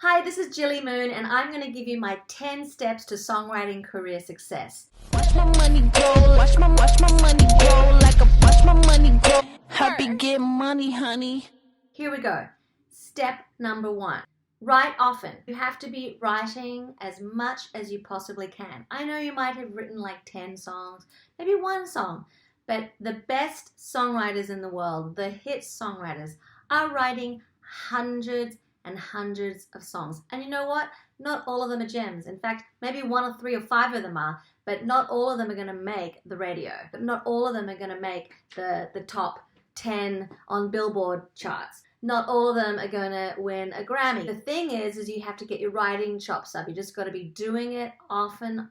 Hi, this is Jilly Moon, and I'm going to give you my 10 steps to songwriting career success. Watch my money grow, watch my money grow, watch my money grow. Happy get money, honey. Here we go. Step number 1. Write often. You have to be writing as much as you possibly can. I know you might have written like 10 songs, maybe one song, but the best songwriters in the world, the hit songwriters, are writing hundreds and hundreds of songs. And you know what? Not all of them are gems. In fact, maybe 1 or 3 or 5 of them are, but not all of them are going to make the radio. But not all of them are going to make the top 10 on Billboard charts. Not all of them are going to win a Grammy. The thing is you have to get your writing chops up. You just got to be doing it often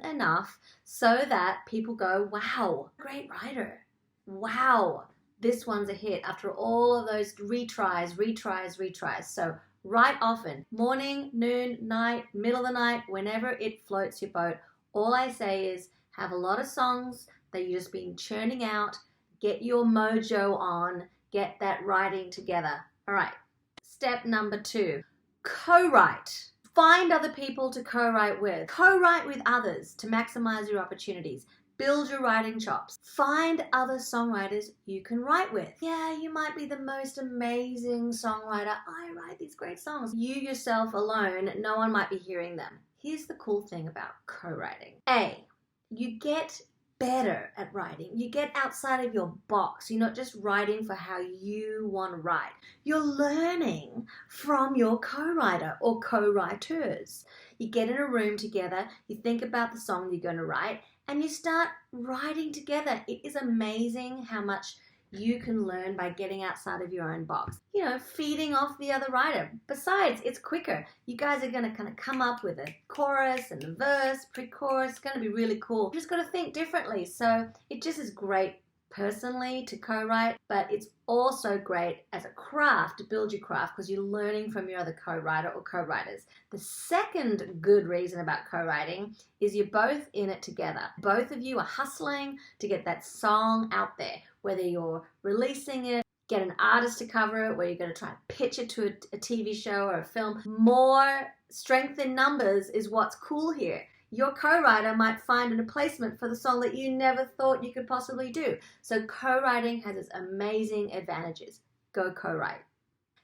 enough so that people go, wow, great writer. Wow, this one's a hit after all of those retries. So write often, morning, noon, night, middle of the night, whenever it floats your boat. All I say is have a lot of songs that you've just been churning out, get your mojo on, get that writing together. All right, step number 2, co-write. Find other people to co-write with. Co-write with others to maximize your opportunities. Build your writing chops. Find other songwriters you can write with. Yeah, you might be the most amazing songwriter. I write these great songs. You yourself alone, no one might be hearing them. Here's the cool thing about co-writing. A, you get better at writing. You get outside of your box. You're not just writing for how you want to write. You're learning from your co-writer or co-writers. You get in a room together, you think about the song you're going to write, and you start writing together. It is amazing how much you can learn by getting outside of your own box. You know, feeding off the other writer. Besides, it's quicker. You guys are going to kind of come up with a chorus and a verse, pre-chorus. It's going to be really cool. You just got to think differently. So it just is great personally to co-write, but it's also great as a craft to build your craft because you're learning from your other co-writer or co-writers. The second good reason about co-writing is you're both in it together. Both of you are hustling to get that song out there, whether you're releasing it, get an artist to cover it, where you're going to try and pitch it to a TV show or a film. More strength in numbers is what's cool here. Your co-writer might find a placement for the song that you never thought you could possibly do. So co-writing has its amazing advantages. Go co-write.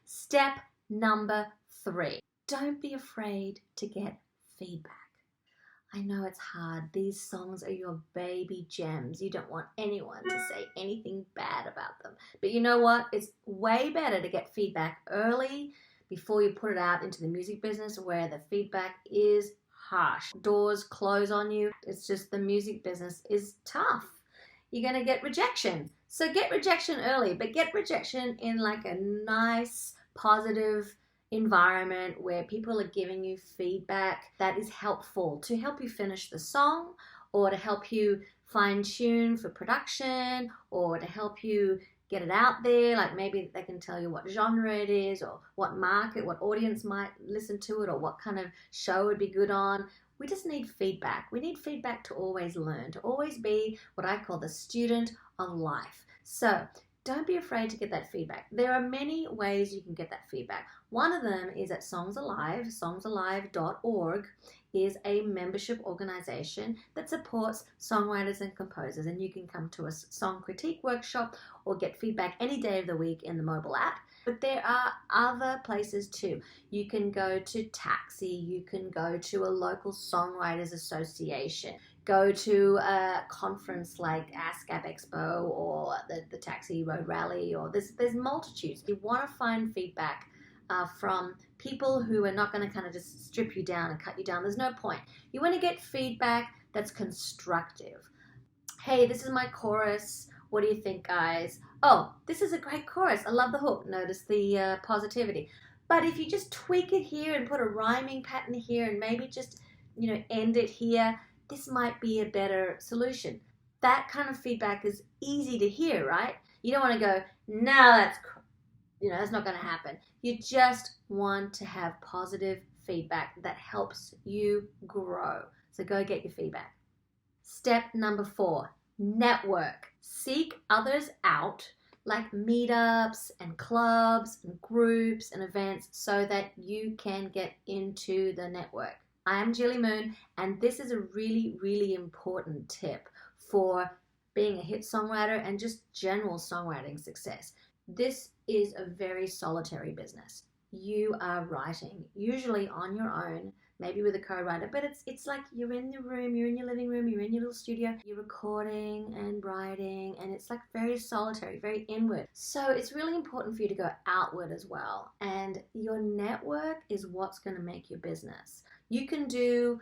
Step number 3. Don't be afraid to get feedback. I know it's hard. These songs are your baby gems. You don't want anyone to say anything bad about them. But you know what? It's way better to get feedback early before you put it out into the music business where the feedback is harsh. Doors close on you. It's just the music business is tough. You're going to get rejection. So get rejection early, but get rejection in like a nice, positive environment where people are giving you feedback that is helpful to help you finish the song or to help you fine tune for production or to help you get it out there. Like maybe they can tell you what genre it is or what market, what audience might listen to it or what kind of show would be good on. We just need feedback. We need feedback to always learn, to always be what I call the student of life. So don't be afraid to get that feedback. There are many ways you can get that feedback. One of them is at Songs Alive. songsalive.org is a membership organization that supports songwriters and composers, and you can come to a song critique workshop or get feedback any day of the week in the mobile app. But there are other places too. You can go to Taxi, you can go to a local songwriters association, go to a conference like ASCAP Expo or the Taxi Road Rally, or there's multitudes. You want to find feedback from people who are not going to kind of just strip you down and cut you down. There's no point. You want to get feedback that's constructive. Hey, this is my chorus. What do you think, guys? Oh, this is a great chorus. I love the hook. Notice the positivity. But if you just tweak it here and put a rhyming pattern here and maybe just, end it here, this might be a better solution. That kind of feedback is easy to hear, right? You don't want to go, no, that's not going to happen. You just want to have positive feedback that helps you grow. So go get your feedback. Step number 4, network. Seek others out like meetups and clubs and groups and events so that you can get into the network. I am Jilly Moon, and this is a really, really important tip for being a hit songwriter and just general songwriting success. This is a very solitary business. You are writing, usually on your own, maybe with a co-writer, but it's like you're in the room, you're in your living room, you're in your little studio, you're recording and writing, and it's like very solitary, very inward. So it's really important for you to go outward as well. And your network is what's going to make your business. You can do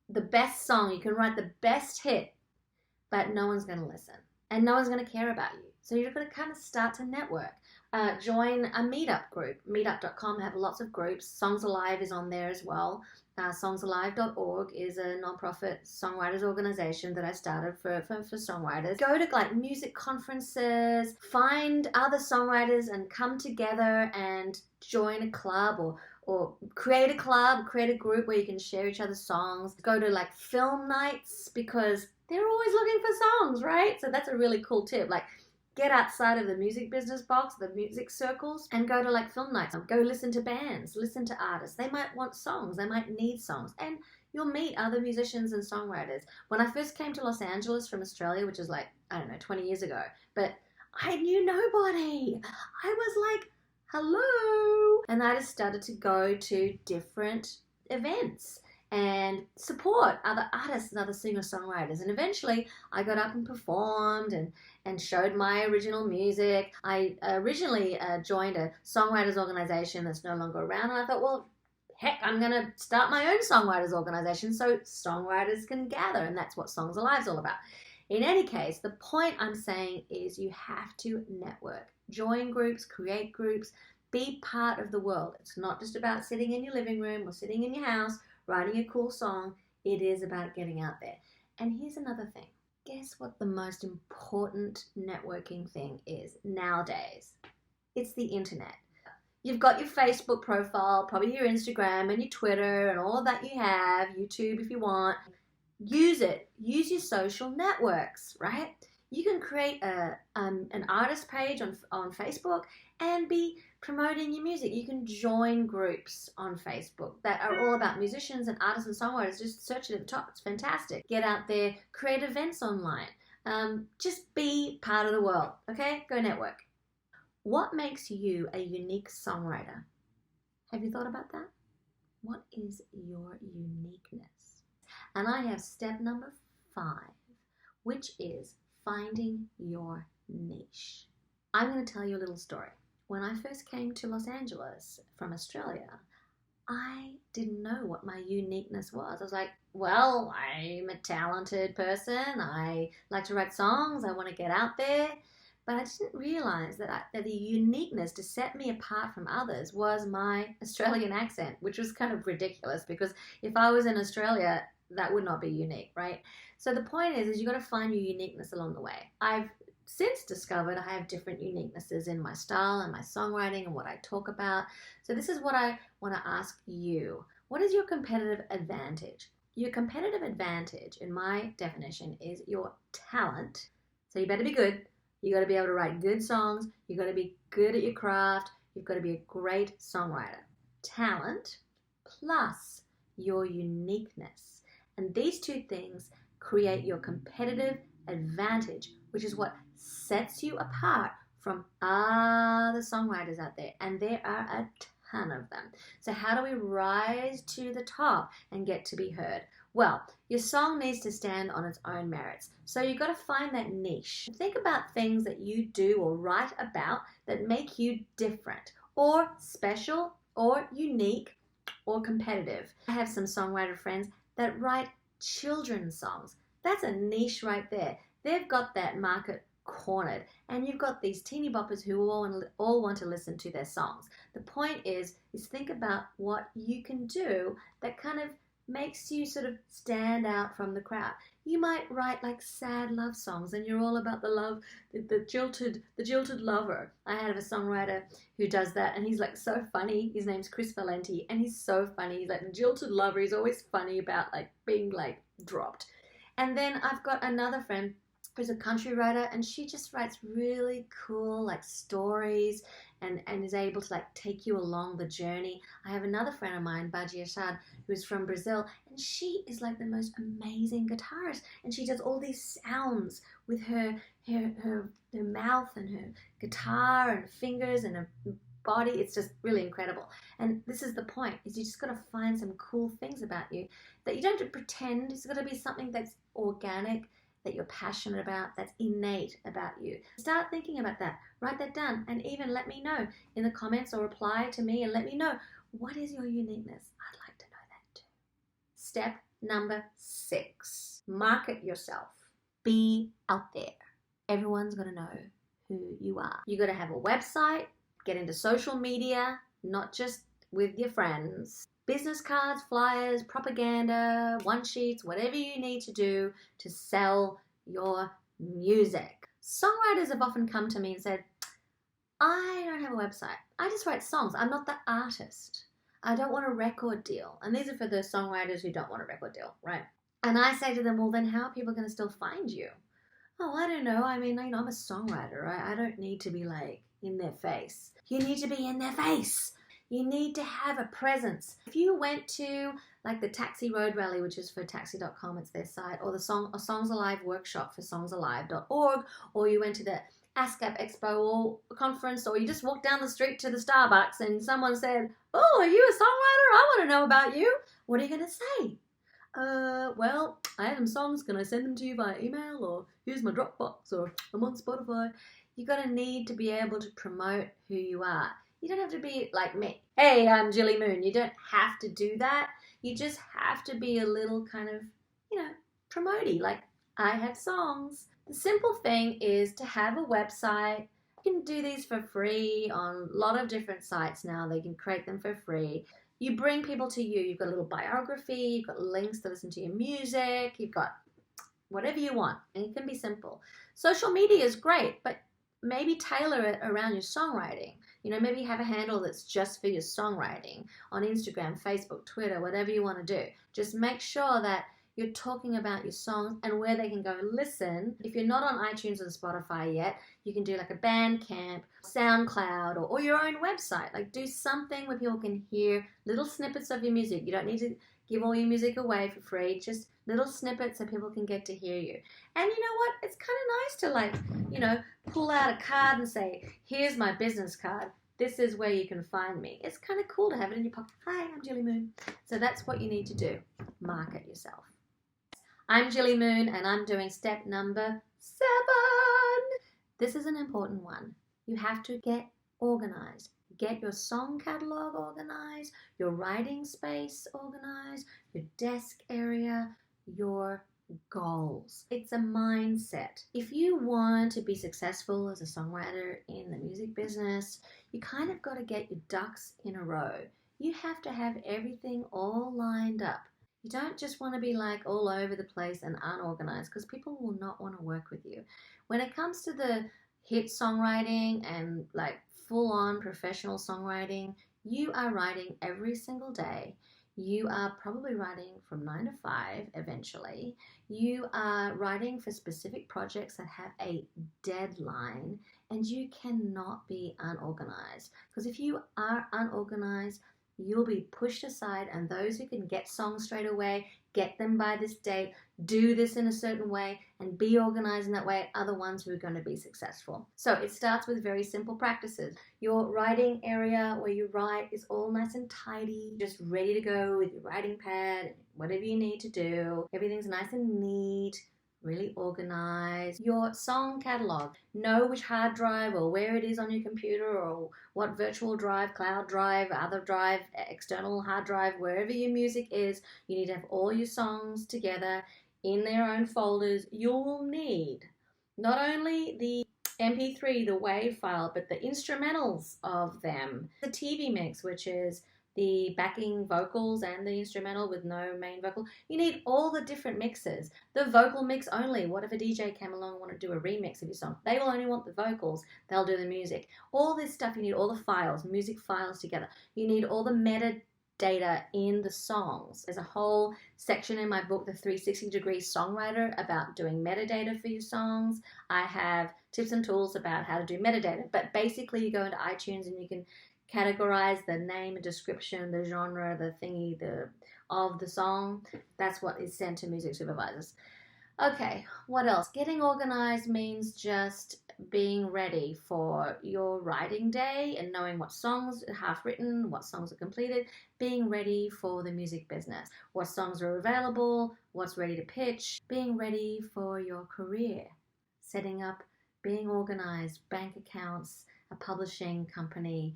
the best song, you can write the best hit, but no one's going to listen and no one's going to care about you. So you're going to kind of start to network. Join a meetup group. Meetup.com have lots of groups. Songs Alive is on there as well. Songsalive.org is a non-profit songwriters organization that I started for songwriters. Go to like music conferences, find other songwriters and come together and join a club or create a club, create a group where you can share each other's songs. Go to like film nights because they're always looking for songs, right? So that's a really cool tip. Like, get outside of the music business box, the music circles, and go to like film nights. Go listen to bands, listen to artists. They might want songs, they might need songs, and you'll meet other musicians and songwriters. When I first came to Los Angeles from Australia, which is like, I don't know, 20 years ago, but I knew nobody. I was like, hello. And I just started to go to different events and support other artists and other singer-songwriters. And eventually I got up and performed and showed my original music. I originally joined a songwriters organization that's no longer around, and I thought, well, heck, I'm going to start my own songwriters organization so songwriters can gather, and that's what Songs Alive is all about. In any case, the point I'm saying is you have to network. Join groups, create groups, be part of the world. It's not just about sitting in your living room or sitting in your house writing a cool song. It is about getting out there. And here's another thing. Guess what the most important networking thing is nowadays? It's the internet. You've got your Facebook profile, probably your Instagram and your Twitter and all of that you have, YouTube if you want. Use it. Use your social networks, right? You can create an artist page on Facebook and be promoting your music. You can join groups on Facebook that are all about musicians and artists and songwriters. Just search it at the top. It's fantastic. Get out there, create events online. Just be part of the world, okay? Go network. What makes you a unique songwriter? Have you thought about that? What is your uniqueness? And I have step number 5, which is finding your niche. I'm going to tell you a little story. When I first came to Los Angeles from Australia, I didn't know what my uniqueness was. I was like, well, I'm a talented person. I like to write songs. I want to get out there. But I didn't realize that the uniqueness to set me apart from others was my Australian accent, which was kind of ridiculous because if I was in Australia, that would not be unique, right? So the point is you've got to find your uniqueness along the way. I've since discovered I have different uniquenesses in my style and my songwriting and what I talk about. So this is what I want to ask you. What is your competitive advantage? Your competitive advantage, in my definition, is your talent. So you better be good. You got to be able to write good songs. You got to be good at your craft. You've got to be a great songwriter. Talent plus your uniqueness. And these two things create your competitive advantage, which is what sets you apart from other songwriters out there. And there are a ton of them. So how do we rise to the top and get to be heard? Well, your song needs to stand on its own merits. So you've got to find that niche. Think about things that you do or write about that make you different or special or unique or competitive. I have some songwriter friends that write children's songs. That's a niche right there. They've got that market cornered, and you've got these teeny boppers who all want to listen to their songs. The point is think about what you can do that kind of makes you sort of stand out from the crowd. You might write like sad love songs and you're all about the love, the jilted lover. I have a songwriter who does that and he's like so funny. His name's Chris Valenti and he's so funny. He's like the jilted lover. He's always funny about like being like dropped. And then I've got another friend who's a country writer, and she just writes really cool like stories and is able to like take you along the journey. I have another friend of mine, Baji Ashad, who's from Brazil, and she is like the most amazing guitarist, and she does all these sounds with her mouth and her guitar and fingers and her body. It's just really incredible. And this is the point, is you just got to find some cool things about you that you don't have to pretend. It's got to be something that's organic, that you're passionate about, that's innate about you. Start thinking about that. Write that down, and even let me know in the comments or reply to me and let me know, what is your uniqueness? I'd like to know that too. Step number 6, market yourself. Be out there. Everyone's got to know who you are. You got to have a website, get into social media, not just with your friends. Business cards, flyers, propaganda, one-sheets, whatever you need to do to sell your music. Songwriters have often come to me and said, I don't have a website. I just write songs. I'm not the artist. I don't want a record deal. And these are for the songwriters who don't want a record deal, right? And I say to them, well, then how are people going to still find you? Oh, I don't know. I mean, I'm a songwriter, right? I don't need to be like in their face. You need to be in their face. You need to have a presence. If you went to like the Taxi Road Rally, which is for taxi.com, it's their site, or the Songs Alive workshop for songsalive.org, or you went to the ASCAP Expo or conference, or you just walked down the street to the Starbucks and someone said, oh, are you a songwriter? I want to know about you. What are you going to say? Well, I have some songs. Can I send them to you via email? Or here's my Dropbox, or I'm on Spotify. You're going to need to be able to promote who you are. You don't have to be like me. Hey, I'm Jilly Moon. You don't have to do that. You just have to be a little kind of, promote-y. Like, I have songs. The simple thing is to have a website. You can do these for free on a lot of different sites now. They can create them for free. You bring people to you. You've got a little biography. You've got links to listen to your music. You've got whatever you want. And it can be simple. Social media is great, but maybe tailor it around your songwriting. Maybe have a handle that's just for your songwriting on Instagram, Facebook, Twitter, whatever you want to do. Just make sure that you're talking about your songs and where they can go listen. If you're not on iTunes and Spotify yet, you can do like a Bandcamp, SoundCloud, or your own website. Like, do something where people can hear little snippets of your music. You don't need to give all your music away for free, just little snippets so people can get to hear you. And you know what? It's kind of nice to pull out a card and say, here's my business card. This is where you can find me. It's kind of cool to have it in your pocket. Hi, I'm Jilly Moon. So that's what you need to do. Market yourself. I'm Jilly Moon, and I'm doing step number 7. This is an important one. You have to get organized. Get your song catalog organized, your writing space organized, your desk area, your goals. It's a mindset. If you want to be successful as a songwriter in the music business, you kind of got to get your ducks in a row. You have to have everything all lined up. You don't just want to be like all over the place and unorganized, because people will not want to work with you. When it comes to the hit songwriting and like full-on professional songwriting, you are writing every single day. You are probably writing from 9 to 5 eventually. You are writing for specific projects that have a deadline, and you cannot be unorganized, because if you are unorganized, you'll be pushed aside, and those who can get songs straight away, get them by this date, do this in a certain way, and be organized in that way are the ones who are going to be successful. So it starts with very simple practices. Your writing area where you write is all nice and tidy, just ready to go with your writing pad, whatever you need to do. Everything's nice and neat, really organized. Your song catalog. Know which hard drive or where it is on your computer, or what virtual drive, cloud drive, other drive, external hard drive, wherever your music is. You need to have all your songs together in their own folders. You'll need not only the MP3, the WAV file, but the instrumentals of them. The TV mix, which is the backing vocals and the instrumental with no main vocal. You need all the different mixes. The vocal mix only. What if a DJ came along and wanted to do a remix of your song? They will only want the vocals. They'll do the music. All this stuff, you need all the files, music files together. You need all the data in the songs. There's a whole section in my book, The 360-Degree Songwriter, about doing metadata for your songs. I have tips and tools about how to do metadata. But basically, you go into iTunes and you can categorize the name and description, the genre, the thingy, of the song. That's what is sent to music supervisors. Okay, what else? Getting organized means just being ready for your writing day and knowing what songs are half written, what songs are completed, being ready for the music business, what songs are available, what's ready to pitch, being ready for your career, setting up, being organized, bank accounts, a publishing company,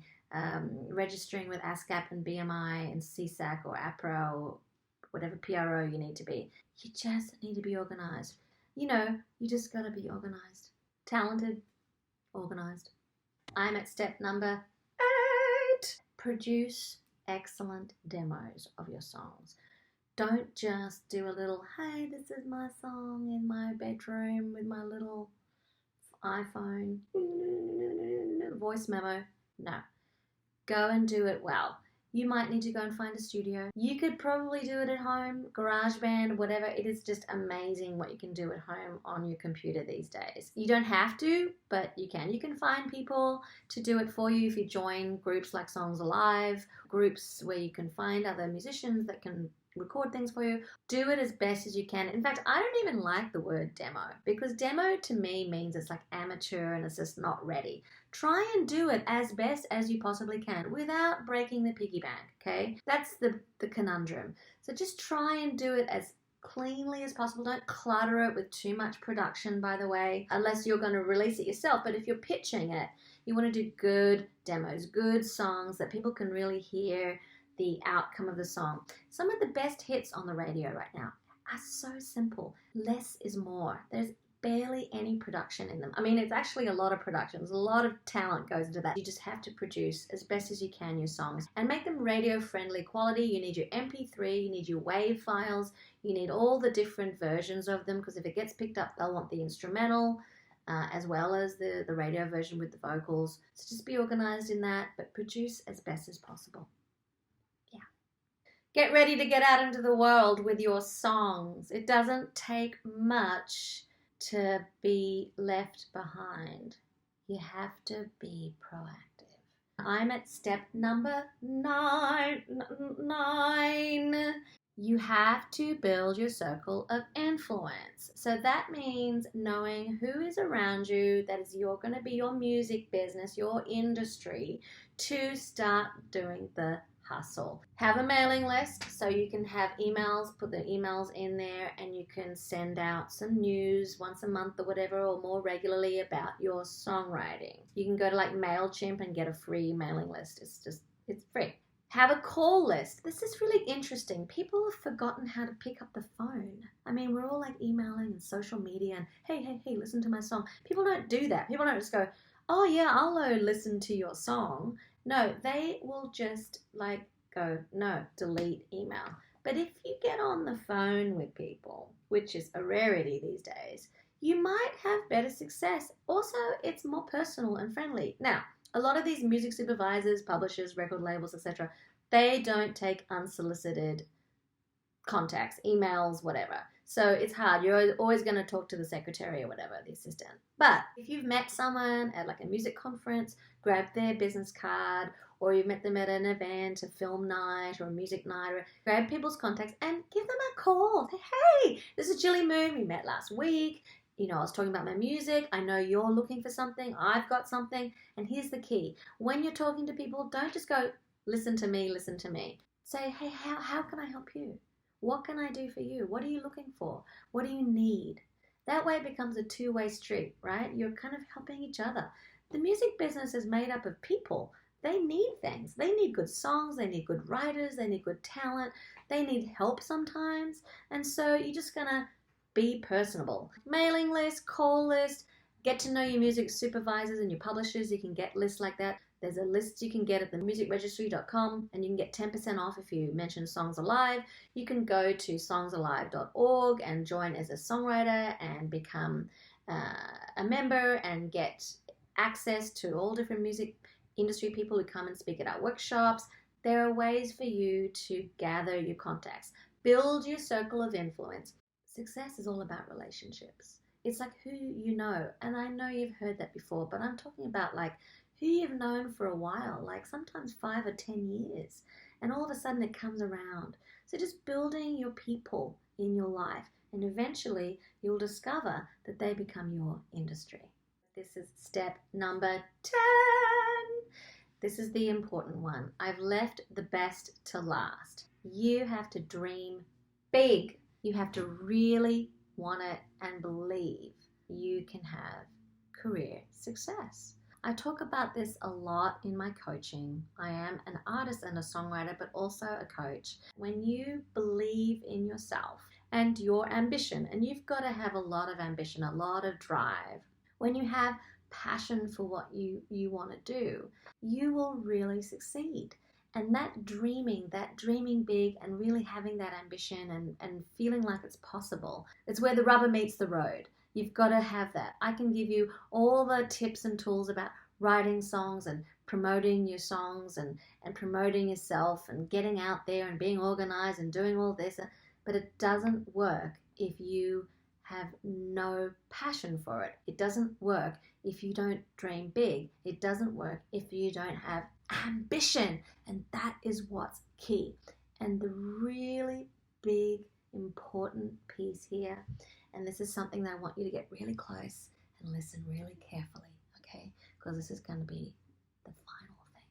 registering with ASCAP and BMI and CSAC or APRA or whatever PRO you need to be. You just need to be organized. You just got to be organized. Talented, organized. I'm at step number 8. Produce excellent demos of your songs. Don't just do a little, hey, this is my song in my bedroom with my little iPhone voice memo. No. Go and do it well. You might need to go and find a studio. You could probably do it at home, GarageBand, whatever. It is just amazing what you can do at home on your computer these days. You don't have to, but you can. You can find people to do it for you if you join groups like Songs Alive, groups where you can find other musicians that can record things for you. Do it as best as you can. In fact, I don't even like the word demo, because demo to me means it's like amateur and it's just not ready. Try and do it as best as you possibly can without breaking the piggy bank, okay? That's the conundrum. So just try and do it as cleanly as possible. Don't clutter it with too much production, by the way, unless you're going to release it yourself. But if you're pitching it, you want to do good demos, good songs that people can really hear the outcome of the song. Some of the best hits on the radio right now are so simple. Less is more. There's barely any production in them. I mean, it's actually a lot of production. There's a lot of talent goes into that. You just have to produce as best as you can your songs and make them radio friendly quality. You need your MP3, you need your WAV files, you need all the different versions of them, because if it gets picked up, they'll want the instrumental as well as the radio version with the vocals. So just be organized in that, but produce as best as possible. Get ready to get out into the world with your songs. It doesn't take much to be left behind. You have to be proactive. I'm at step number 9. You have to build your circle of influence. So that means knowing who is around you, that is you're going to be your music business, your industry, to start doing the hustle. Have a mailing list so you can have emails, put the emails in there, and you can send out some news once a month or whatever, or more regularly about your songwriting. You can go to like MailChimp and get a free mailing list. It's free. Have a call list. This is really interesting. People have forgotten how to pick up the phone. I mean, we're all like emailing and social media and hey, listen to my song. People don't do that. People don't just go, oh yeah, I'll listen to your song. No, they will just like go, no, delete email. But if you get on the phone with people, which is a rarity these days, you might have better success. Also, it's more personal and friendly. Now, a lot of these music supervisors, publishers, record labels, etc., they don't take unsolicited contacts, emails, whatever. So it's hard. You're always going to talk to the secretary or whatever, the assistant. But if you've met someone at like a music conference, grab their business card, or you've met them at an event, a film night or a music night, or grab people's contacts and give them a call. Say, hey, this is Jilly Moon. We met last week. I was talking about my music. I know you're looking for something. I've got something. And here's the key. When you're talking to people, don't just go, listen to me, listen to me. Say, hey, how can I help you? What can I do for you? What are you looking for? What do you need? That way it becomes a two-way street, right? You're kind of helping each other. The music business is made up of people. They need things. They need good songs. They need good writers. They need good talent. They need help sometimes. And so you're just going to be personable. Mailing list, call list, get to know your music supervisors and your publishers. You can get lists like that. There's a list you can get at themusicregistry.com, and you can get 10% off if you mention Songs Alive. You can go to songsalive.org and join as a songwriter and become a member and get access to all different music industry people who come and speak at our workshops. There are ways for you to gather your contacts, build your circle of influence. Success is all about relationships. It's like who you know. And I know you've heard that before, but I'm talking about like who you've known for a while, like sometimes 5 or 10 years. And all of a sudden it comes around. So just building your people in your life, and eventually you'll discover that they become your industry. This is step number 10. This is the important one. I've left the best to last. You have to dream big. You have to really want it and believe you can have career success. I talk about this a lot in my coaching. I am an artist and a songwriter, but also a coach. When you believe in yourself and your ambition, and you've got to have a lot of ambition, a lot of drive. When you have passion for what you want to do, you will really succeed. And that dreaming big and really having that ambition and feeling like it's possible, it's where the rubber meets the road. You've got to have that. I can give you all the tips and tools about writing songs and promoting your songs and promoting yourself and getting out there and being organized and doing all this. But it doesn't work if you have no passion for it. It doesn't work if you don't dream big. It doesn't work if you don't have ambition. And that is what's key. And the really big, important piece here, and this is something that I want you to get really close and listen really carefully, okay? Because this is going to be the final thing.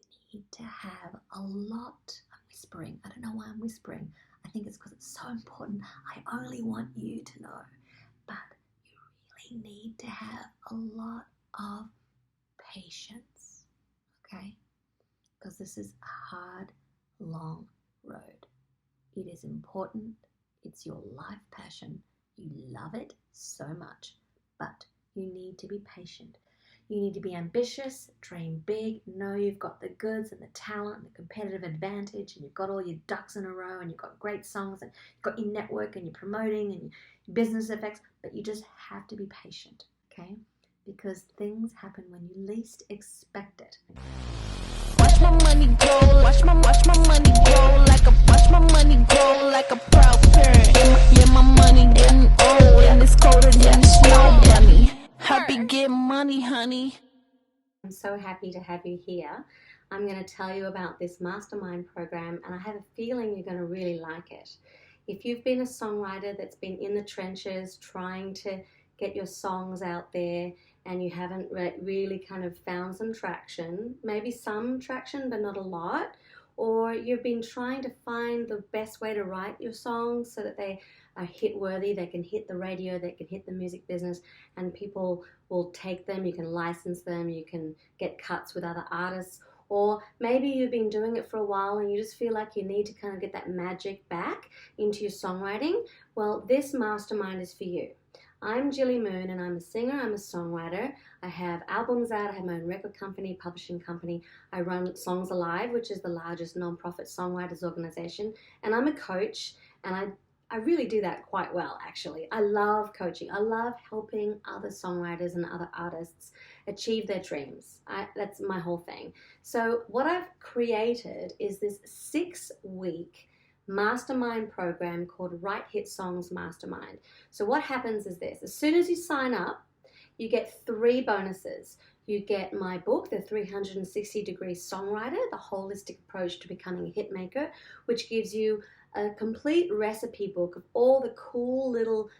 You need to have a lot. I'm whispering. I don't know why I'm whispering. I think it's because it's so important. I only want you to know. But you really need to have a lot of patience, okay? Because this is a hard, long road. It is important. It's your life passion. You love it so much, but you need to be patient. You need to be ambitious, dream big, know you've got the goods and the talent and the competitive advantage, and you've got all your ducks in a row, and you've got great songs, and you've got your network, and you're promoting, and your business effects, but you just have to be patient, okay? Because things happen when you least expect it. Watch my money grow, watch my money grow watch my money grow like a proud parent. Yeah, my money getting old, and it's colder than snow bunny. Happy get money, honey. I'm so happy to have you here. I'm going to tell you about this mastermind program, and I have a feeling you're going to really like it. If you've been a songwriter that's been in the trenches trying to get your songs out there, and you haven't really kind of found some traction, maybe some traction but not a lot, or you've been trying to find the best way to write your songs so that they are hit worthy, they can hit the radio, they can hit the music business, and people will take them, you can license them, you can get cuts with other artists. Or maybe you've been doing it for a while and you just feel like you need to kind of get that magic back into your songwriting. Well, this mastermind is for you. I'm Jilly Moon, and I'm a singer, I'm a songwriter. I have albums out, I have my own record company, publishing company. I run Songs Alive, which is the largest non-profit songwriters organization. And I'm a coach, and I really do that quite well, actually. I love coaching. I love helping other songwriters and other artists achieve their dreams. That's my whole thing. So what I've created is this 6-week mastermind program called Write Hit Songs Mastermind. So what happens is this: as soon as you sign up, you get 3 bonuses. You get my book, The 360-Degree Songwriter, the holistic approach to becoming a hit maker, which gives you a complete recipe book of all the cool little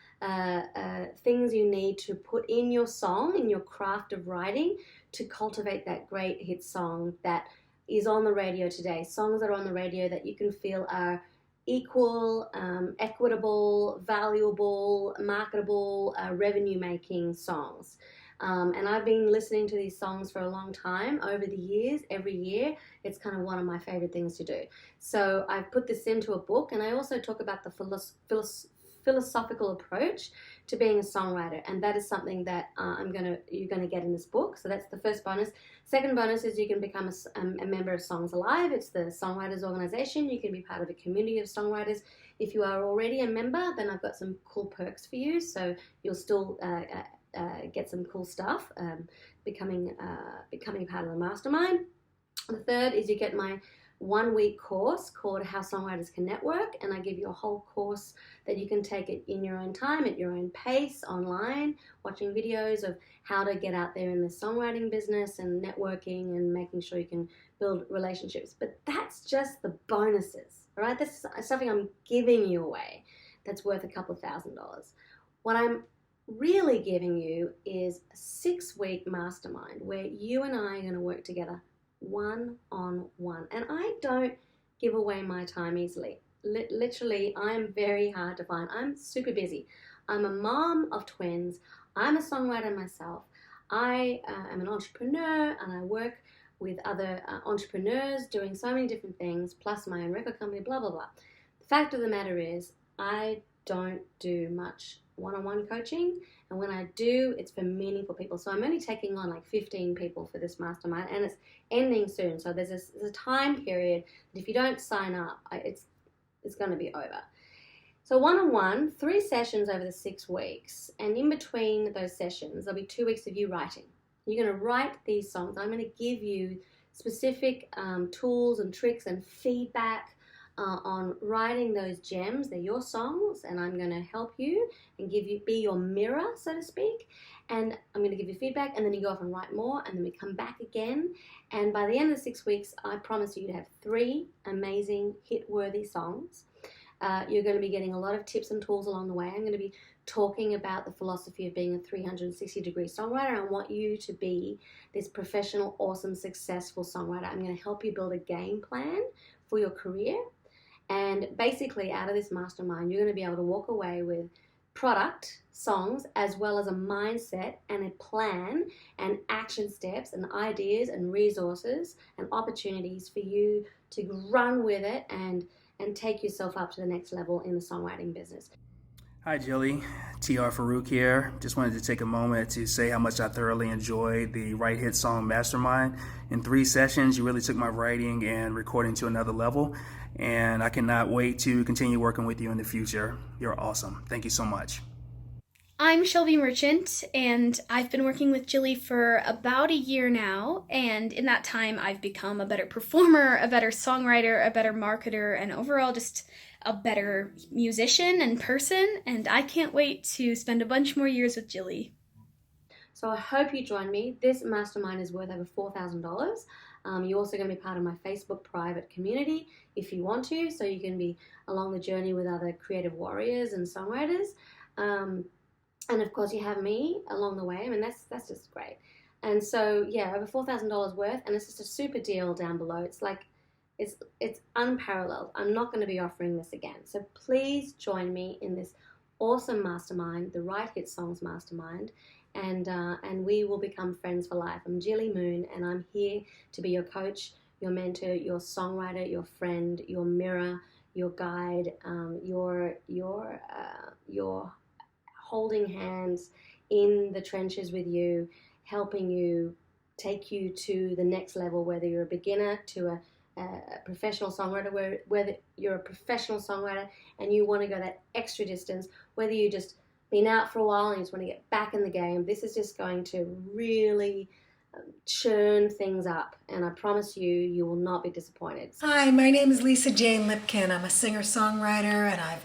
things you need to put in your song, in your craft of writing, to cultivate that great hit song that is on the radio today. Songs that are on the radio that you can feel are equal, equitable, valuable, marketable, revenue-making songs. And I've been listening to these songs for a long time, over the years, every year. It's kind of one of my favorite things to do. So I've put this into a book, and I also talk about the philosophical approach to being a songwriter, and that is something that you're gonna get in this book. So that's the first bonus. Second bonus is you can become a member of Songs Alive. It's the songwriters organization. You can be part of a community of songwriters. If you are already a member, then I've got some cool perks for you, so you'll still get some cool stuff becoming part of the mastermind. The third is you get my 1-week course called How Songwriters Can Network, and I give you a whole course that you can take it in your own time, at your own pace, online, watching videos of how to get out there in the songwriting business and networking and making sure you can build relationships. But that's just the bonuses, all right? This is something I'm giving you away that's worth a couple of $1,000s. What I'm really giving you is a 6-week mastermind where you and I are going to work together one-on-one. And I don't give away my time easily. Literally, I am very hard to find. I'm super busy. I'm a mom of twins. I'm a songwriter myself. I am an entrepreneur, and I work with other entrepreneurs doing so many different things, plus my own record company, blah, blah, blah. The fact of the matter is, I don't do much one-on-one coaching, and when I do, it's for meaningful people. So I'm only taking on like 15 people for this mastermind, and it's ending soon. So there's a time period that if you don't sign up, it's going to be over. So one-on-one, 3 sessions over the 6 weeks, and in between those sessions, there'll be 2 weeks of you writing. You're going to write these songs. I'm going to give you specific tools and tricks and feedback on writing those gems. They're your songs, and I'm going to help you and be your mirror, so to speak. And I'm going to give you feedback, and then you go off and write more, and then we come back again. And by the end of the 6 weeks, I promise you to have 3 amazing hit-worthy songs. You're going to be getting a lot of tips and tools along the way. I'm going to be talking about the philosophy of being a 360-degree songwriter. I want you to be this professional, awesome, successful songwriter. I'm going to help you build a game plan for your career. And basically, out of this mastermind, you're going to be able to walk away with product, songs, as well as a mindset and a plan and action steps and ideas and resources and opportunities for you to run with it and take yourself up to the next level in the songwriting business. Hi, Jilly. TR Farouk here. Just wanted to take a moment to say how much I thoroughly enjoyed the Write Hit Song Mastermind. In 3 sessions, you really took my writing and recording to another level, and I cannot wait to continue working with you in the future. You're awesome. Thank you so much. I'm Shelby Merchant, and I've been working with Jilly for about a year now, and in that time I've become a better performer, a better songwriter, a better marketer, and overall just a better musician and person, and I can't wait to spend a bunch more years with Jilly. So I hope you join me. This mastermind is worth over $4,000. You're also going to be part of my Facebook private community if you want to, so you can be along the journey with other creative warriors and songwriters. And of course, you have me along the way. I mean, that's just great. And so, yeah, over $4,000 worth, and it's just a super deal down below. It's like, it's unparalleled. I'm not going to be offering this again. So please join me in this awesome mastermind, the Write Hit Songs Mastermind, and we will become friends for life. I'm Jilly Moon, and I'm here to be your coach, your mentor, your songwriter, your friend, your mirror, your guide, your holding hands in the trenches with you, helping you take you to the next level, whether you're a beginner to a professional songwriter, whether you're a professional songwriter and you want to go that extra distance, whether you just been out for a while and you just want to get back in the game. This is just going to really churn things up, and I promise you will not be disappointed. Hi, my name is Lisa Jane Lipkin. I'm a singer-songwriter, and I've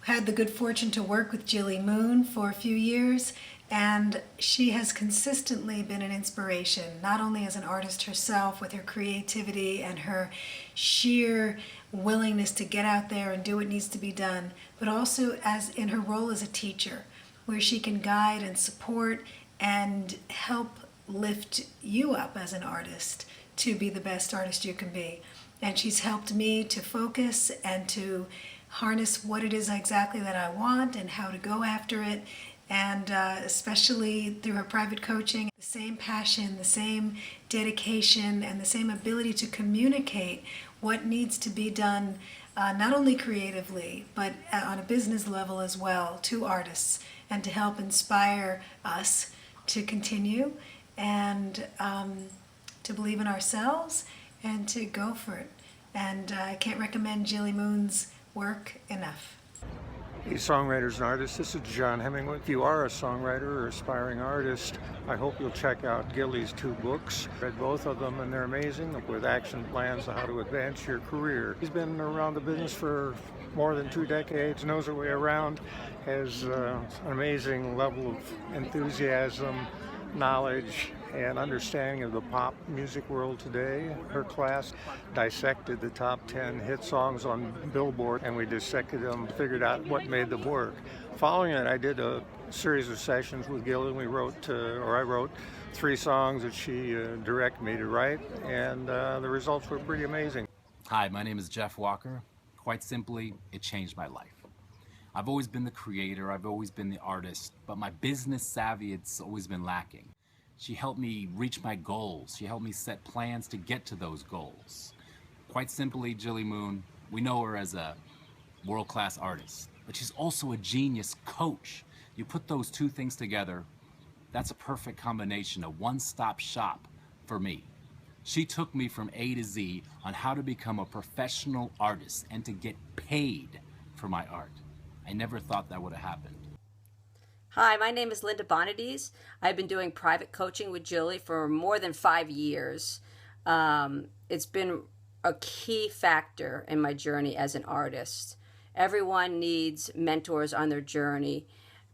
had the good fortune to work with Jilly Moon for a few years, and she has consistently been an inspiration, not only as an artist herself with her creativity and her sheer willingness to get out there and do what needs to be done, but also as in her role as a teacher, where she can guide and support and help lift you up as an artist to be the best artist you can be. And she's helped me to focus and to harness what it is exactly that I want and how to go after it, and especially through her private coaching, the same passion, the same dedication, and the same ability to communicate what needs to be done, not only creatively, but on a business level as well, to artists, and to help inspire us to continue and to believe in ourselves and to go for it. And I can't recommend Jilly Moon's work enough. Hey, songwriters and artists, this is John Hemingway. If you are a songwriter or aspiring artist, I hope you'll check out Gilly's 2 books. Read both of them and they're amazing, with action plans on how to advance your career. He's been around the business for more than 2 decades, knows her way around, has an amazing level of enthusiasm, knowledge, and understanding of the pop music world today. Her class dissected the top 10 hit songs on Billboard, and we dissected them, figured out what made them work. Following it, I did a series of sessions with Gil, and I wrote 3 songs that she directed me to write, and the results were pretty amazing. Hi, my name is Jeff Walker. Quite simply, it changed my life. I've always been the creator, I've always been the artist, but my business savvy, it's always been lacking. She helped me reach my goals. She helped me set plans to get to those goals. Quite simply, Jilly Moon, we know her as a world-class artist, but she's also a genius coach. You put those 2 things together, that's a perfect combination, a one-stop shop for me. She took me from A to Z on how to become a professional artist and to get paid for my art. I never thought that would have happened. Hi, my name is Linda Bonadies. I've been doing private coaching with Jilly for more than 5 years. It's been a key factor in my journey as an artist. Everyone needs mentors on their journey,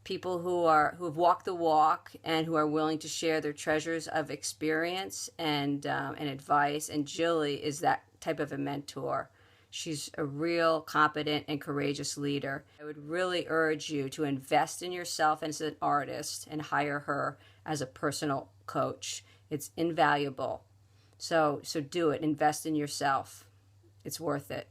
people who've walked the walk and who are willing to share their treasures of experience and advice. And Jilly is that type of a mentor. She's a real competent and courageous leader. I would really urge you to invest in yourself as an artist and hire her as a personal coach. It's invaluable. So do it. Invest in yourself. It's worth it.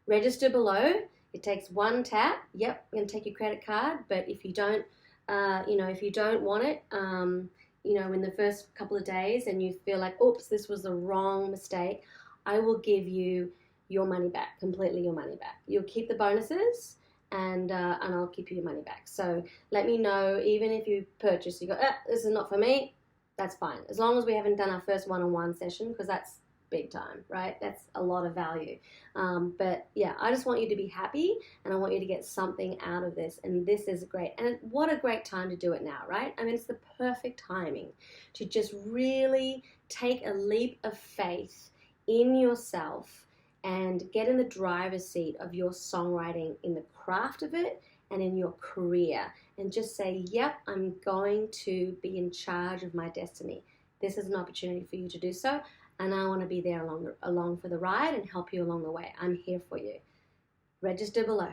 Register below. It takes 1 tap. Yep, I'm going to take your credit card, but if you don't, if you don't want it, in the first couple of days and you feel like, oops, this was the wrong mistake, I will give you your money back, completely your money back. You'll keep the bonuses and I'll keep you your money back. So let me know, even if you purchase, you go, this is not for me, that's fine. As long as we haven't done our first one-on-one session, because that's big time, right? That's a lot of value. But yeah, I just want you to be happy and I want you to get something out of this. And this is great. And what a great time to do it now, right? I mean, it's the perfect timing to just really take a leap of faith in yourself and get in the driver's seat of your songwriting, in the craft of it and in your career, and just say, yep, I'm going to be in charge of my destiny. This is an opportunity for you to do so, and I want to be there along for the ride and help you along the way. I'm here for you. Register below.